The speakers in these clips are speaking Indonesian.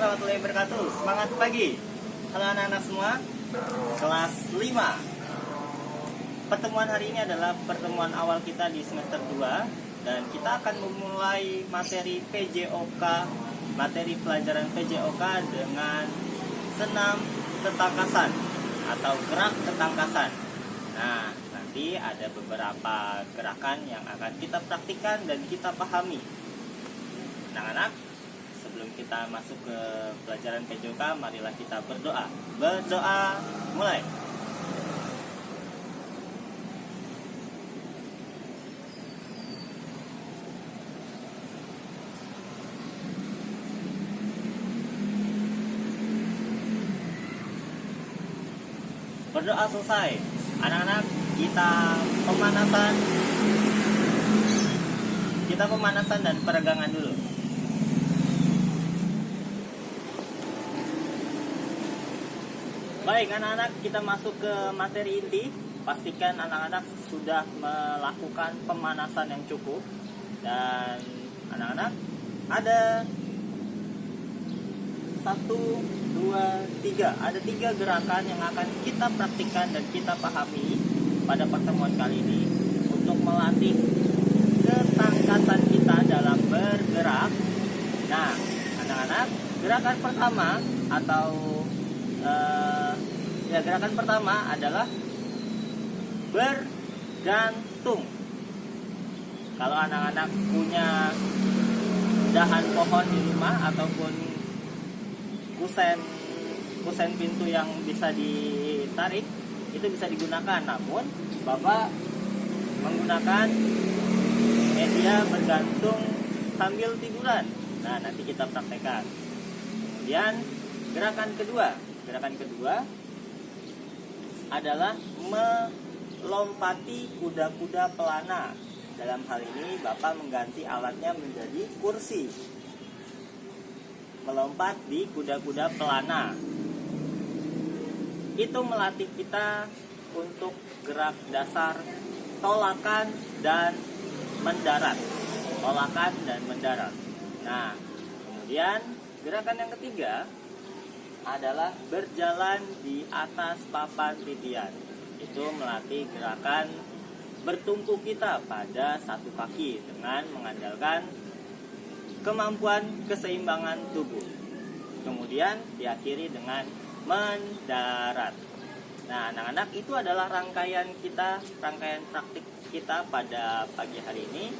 warahmatullahi wabarakatuh. Semangat pagi. Halo anak-anak semua. Kelas 5. Pertemuan hari ini adalah pertemuan awal kita di semester 2 dan kita akan memulai materi PJOK, materi pelajaran PJOK dengan senam ketangkasan atau gerak ketangkasan. Nah, nanti ada beberapa gerakan yang akan kita praktikkan dan kita pahami. Anak-anak, sebelum kita masuk ke pelajaran PJOK, marilah kita berdoa. Berdoa, mulai. Berdoa selesai. Anak-anak, kita pemanasan dan peregangan dulu. Baik anak-anak, kita masuk ke materi inti. Pastikan anak-anak sudah melakukan pemanasan yang cukup. Dan anak-anak, ada 1, 2, 3. Ada 3 gerakan yang akan kita praktikkan dan kita pahami pada pertemuan kali ini untuk melatih ketangkasan kita dalam bergerak. Nah, anak-anak, gerakan pertama atau gerakan pertama adalah bergantung. Kalau anak-anak punya dahan pohon di rumah ataupun kusen pintu yang bisa ditarik, itu bisa digunakan. Namun Bapak menggunakan media bergantung sambil tiduran. Nah, nanti kita praktekkan. Kemudian gerakan kedua adalah melompati kuda-kuda pelana. Dalam hal ini Bapak mengganti alatnya menjadi kursi. Melompat di kuda-kuda pelana. Itu melatih kita untuk gerak dasar tolakan dan mendarat. Nah, kemudian gerakan yang ketiga adalah berjalan di atas papan titian. Itu melatih gerakan bertumpu kita pada satu kaki dengan mengandalkan kemampuan keseimbangan tubuh. Kemudian diakhiri dengan mendarat. Nah, anak-anak, itu adalah rangkaian praktik kita pada pagi hari ini.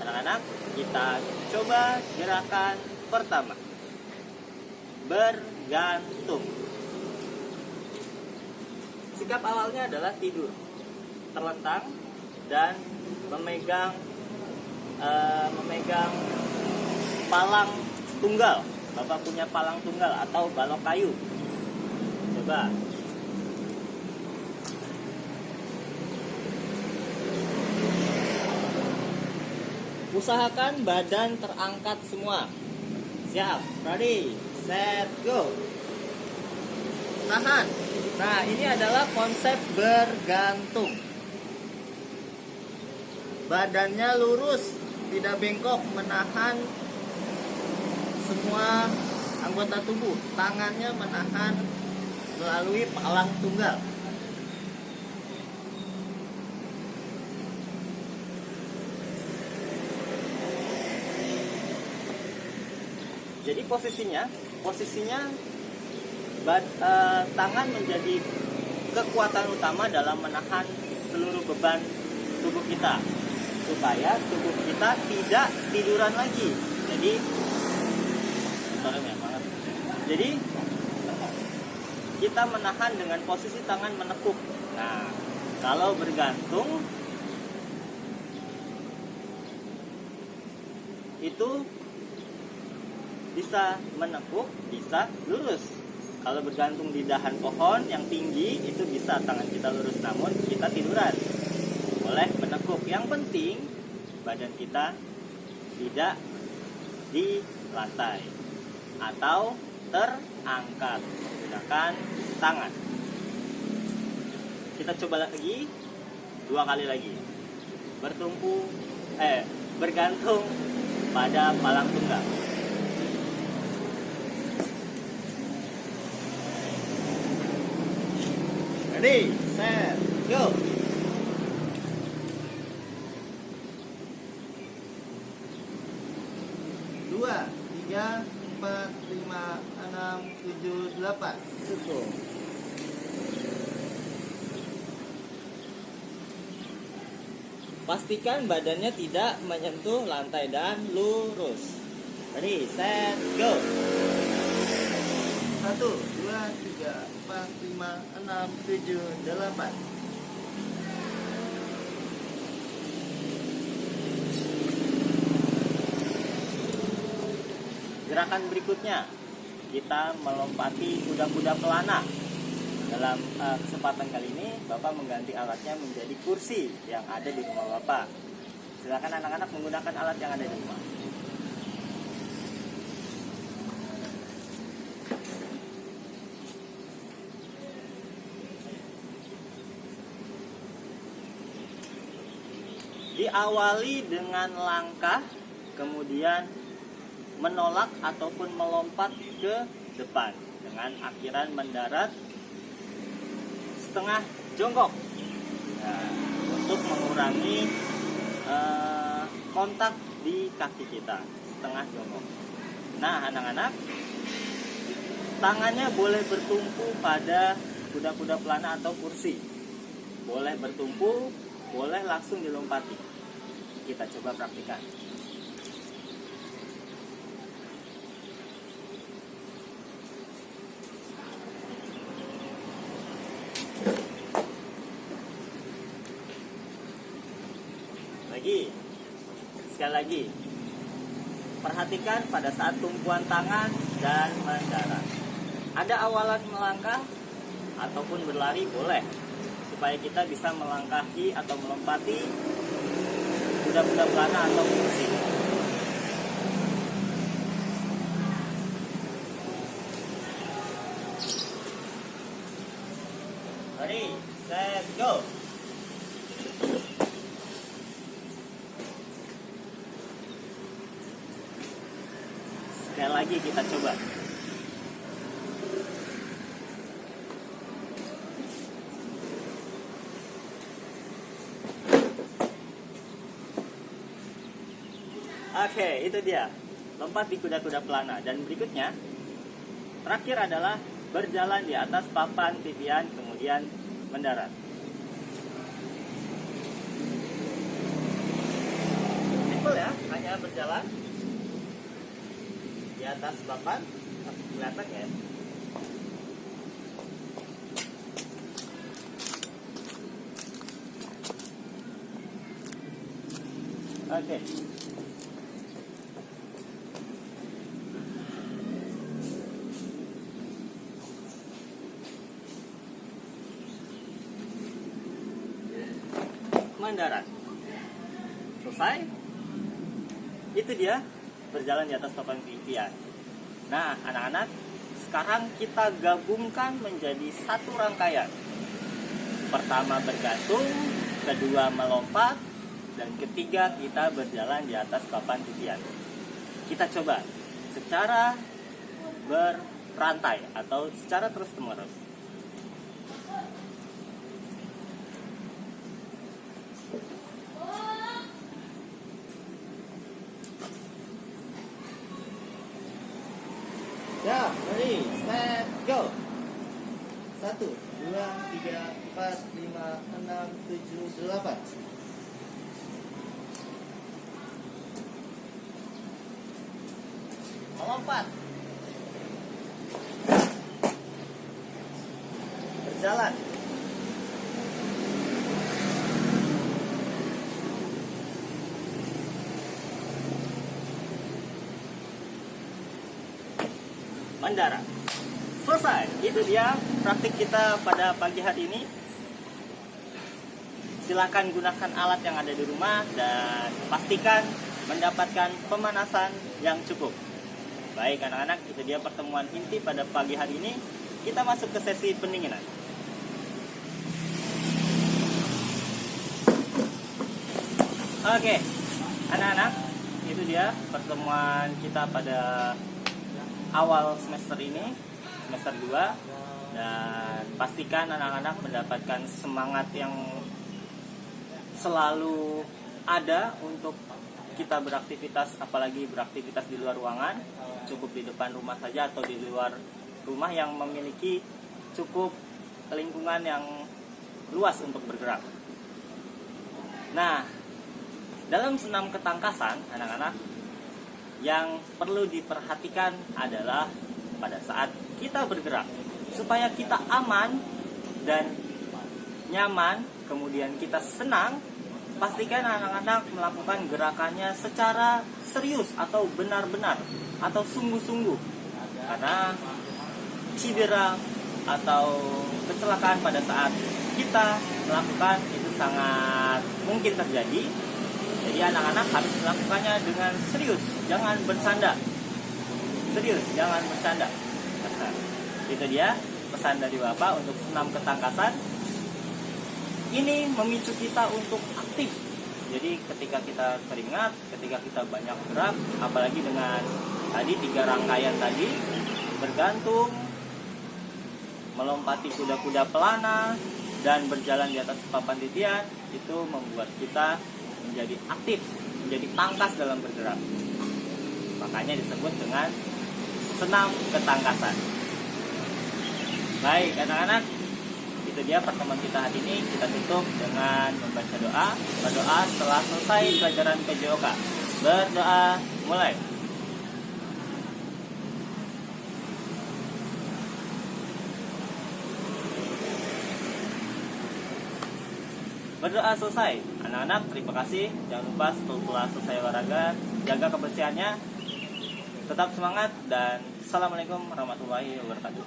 Anak-anak, kita coba gerakan pertama. Bergantung. Sikap awalnya adalah tidur, terlentang dan memegang palang tunggal. Bapak punya palang tunggal atau balok kayu. Coba. Usahakan badan terangkat semua. Siap, ready, set, go. Tahan. Nah, ini adalah konsep bergantung. Badannya lurus, tidak bengkok, menahan semua anggota tubuh. Tangannya menahan melalui palang tunggal. Jadi posisinya tangan menjadi kekuatan utama dalam menahan seluruh beban tubuh kita, supaya tubuh kita tidak tiduran lagi. Jadi kita menahan dengan posisi tangan menekuk. Nah, kalau bergantung itu bisa menekuk, bisa lurus. Kalau bergantung di dahan pohon yang tinggi, itu bisa tangan kita lurus, namun kita tiduran. Boleh menekuk. Yang penting badan kita tidak di lantai atau terangkat menggunakan tangan. Kita coba lagi 2 kali lagi. Bergantung pada palang tunggal. Ready, set, go. Dua, tiga, empat, lima, enam, tujuh, delapan. Cukup. Pastikan badannya tidak menyentuh lantai dan lurus. Ready, set, go. 1, 2, 3, 4, 5, 6, 7, 8. Gerakan berikutnya, kita melompati kuda-kuda pelana. Dalam kesempatan kali ini, Bapak mengganti alatnya menjadi kursi yang ada di rumah Bapak. Silakan anak-anak menggunakan alat yang ada di rumah. Diawali dengan langkah, kemudian menolak ataupun melompat ke depan dengan akhiran mendarat setengah jongkok. Nah, untuk mengurangi kontak di kaki kita, setengah jongkok. Nah, anak-anak, tangannya boleh bertumpu pada kuda-kuda pelana atau kursi. Boleh bertumpu, boleh langsung dilompati. Kita coba praktikkan. Sekali lagi, perhatikan pada saat tumpuan tangan dan mendarat. Ada awalan melangkah ataupun berlari boleh, supaya kita bisa melangkahi atau melompati kuda-kuda pelana atau kursi. Ready, set, go. Sekali lagi kita coba. Oke, itu dia. Lompat di kuda-kuda pelana. Dan berikutnya, terakhir adalah berjalan di atas papan titian, kemudian mendarat. Simpel ya, hanya berjalan di atas papan, kelihatan ya. Oke. Mendarat. Selesai. Itu dia berjalan di atas papan titian. Nah, anak-anak, sekarang kita gabungkan menjadi satu rangkaian. Pertama bergantung, kedua melompat, dan ketiga kita berjalan di atas papan titian. Kita coba secara berantai atau secara terus-menerus. Ya, ready, set, go. 1, 2, 3, 4, 5, 6, 7, 8. Melompat. Berjalan. Mendarat. Selesai. Itu dia praktik kita pada pagi hari ini. Silakan gunakan alat yang ada di rumah dan pastikan mendapatkan pemanasan yang cukup. Baik anak-anak, itu dia pertemuan inti pada pagi hari ini. Kita masuk ke sesi pendinginan. Oke, anak-anak, itu dia pertemuan kita pada awal semester ini. semester 2, dan pastikan anak-anak mendapatkan semangat yang selalu ada untuk kita beraktivitas, apalagi beraktivitas di luar ruangan. Cukup di depan rumah saja atau di luar rumah yang memiliki cukup lingkungan yang luas untuk bergerak. Nah, dalam senam ketangkasan, anak-anak, yang perlu diperhatikan adalah pada saat kita bergerak, supaya kita aman dan nyaman, kemudian kita senang, pastikan anak-anak melakukan gerakannya secara serius atau benar-benar atau sungguh-sungguh. Karena cedera atau kecelakaan pada saat kita melakukan itu sangat mungkin terjadi. Jadi anak-anak harus melakukannya dengan serius, jangan bercanda. Serius, jangan bercanda. Itu dia pesan dari Bapak untuk senam ketangkasan. Ini memicu kita untuk aktif. Jadi ketika kita keringat, ketika kita banyak gerak, apalagi dengan tadi 3 rangkaian tadi, bergantung, melompati kuda-kuda pelana, dan berjalan di atas papan titian, itu membuat kita menjadi aktif, menjadi pangkas dalam bergerak. Makanya disebut dengan senam ketangkasan. Baik anak-anak, itu dia pertemuan kita hari ini. Kita tutup dengan membaca doa. Berdoa setelah selesai pelajaran PJOK. Berdoa, mulai. Berdoa selesai. Anak-anak, terima kasih. Jangan lupa setelah selesai olahraga, jaga kebersihannya. Tetap semangat dan Assalamualaikum warahmatullahi wabarakatuh.